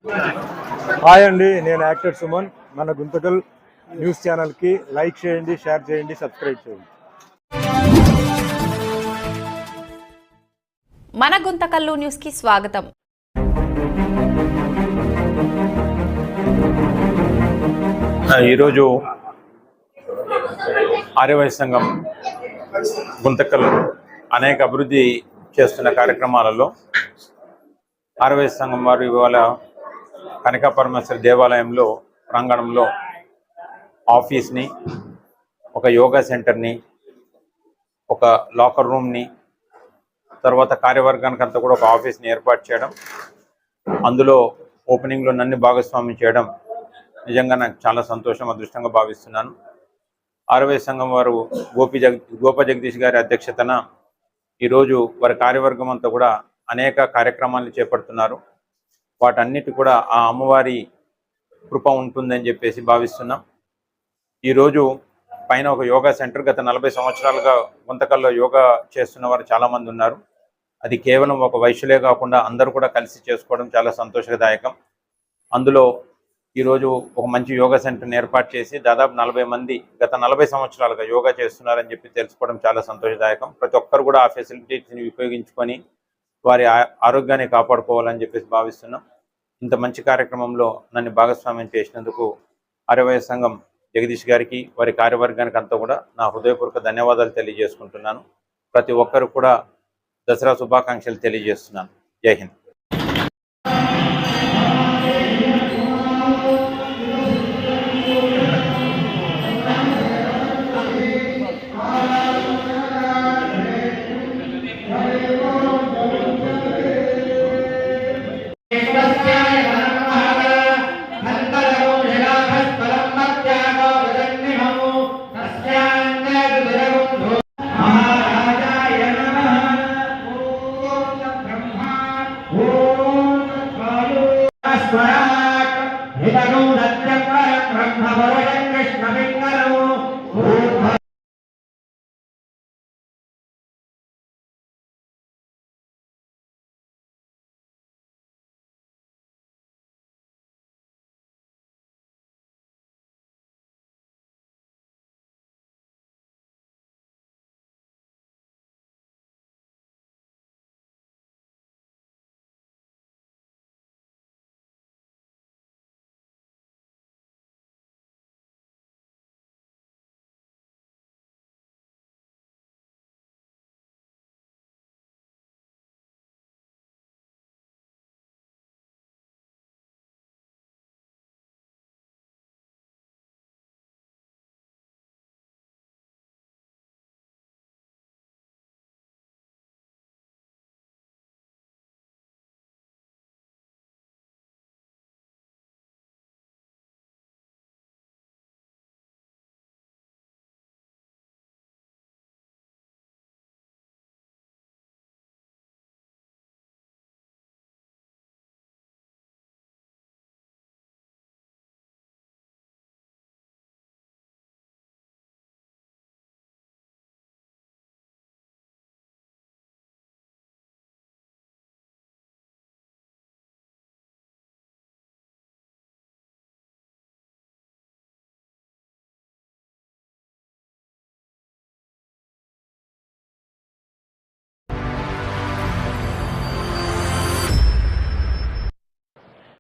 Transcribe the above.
Hi అండి, నేను actor Suman. మన గుంతకల్ న్యూస్ ఛానల్కి లైక్ చేయండి, షేర్ చేయండి, సబ్స్క్రైబ్ చేయండి. మన గుంతకల్లు న్యూస్కి స్వాగతం. ఈరోజు ఆర్యవైశ్య సంఘం గుంతకల్ అనేక అభివృద్ధి చేస్తున్న కార్యక్రమాలలో ఆర్యవైశ్య సంఘం వారు ఇవాళ కనకా పరమేశ్వరి దేవాలయంలో ప్రాంగణంలో ఆఫీస్ని, ఒక యోగా సెంటర్ని, ఒక లాకర్ రూమ్ని, తర్వాత కార్యవర్గానికి అంతా కూడా ఒక ఆఫీస్ని ఏర్పాటు చేయడం, అందులో ఓపెనింగ్లో నన్ను భాగస్వామ్యం చేయడం నిజంగా నాకు చాలా సంతోషం, అదృష్టంగా భావిస్తున్నాను. ఆర్యవైశ్య సంఘం వారు గోప జగదీష్ గారి అధ్యక్షతన ఈరోజు వారి కార్యవర్గం అంతా కూడా అనేక కార్యక్రమాలను చేపడుతున్నారు. వాటన్నిటి కూడా ఆ అమ్మవారి కృప ఉంటుందని చెప్పేసి భావిస్తున్నాం. ఈరోజు పైన ఒక యోగా సెంటర్ గత 40 సంవత్సరాలుగా గుంతకల్లో యోగా చేస్తున్న వారు చాలామంది ఉన్నారు. అది కేవలం ఒక వైశ్యులే కాకుండా అందరూ కూడా కలిసి చేసుకోవడం చాలా సంతోషదాయకం. అందులో ఈరోజు ఒక మంచి యోగా సెంటర్ని ఏర్పాటు చేసి దాదాపు 40 మంది గత 40 సంవత్సరాలుగా యోగా చేస్తున్నారని చెప్పి తెలుసుకోవడం చాలా సంతోషదాయకం. ప్రతి ఒక్కరు కూడా ఆ ఫెసిలిటీస్ని ఉపయోగించుకొని వారి ఆరోగ్యాన్ని కాపాడుకోవాలని చెప్పేసి భావిస్తున్నాం. ఇంత మంచి కార్యక్రమంలో నన్ను భాగస్వామ్యం చేసినందుకు ఆర్యవైశ్య సంఘం జగదీష్ గారికి, వారి కార్యవర్గానికి అంతా కూడా నా హృదయపూర్వక ధన్యవాదాలు తెలియజేసుకుంటున్నాను. ప్రతి ఒక్కరు కూడా దసరా శుభాకాంక్షలు తెలియజేస్తున్నాను. జై హింద్. బ్రహ్మ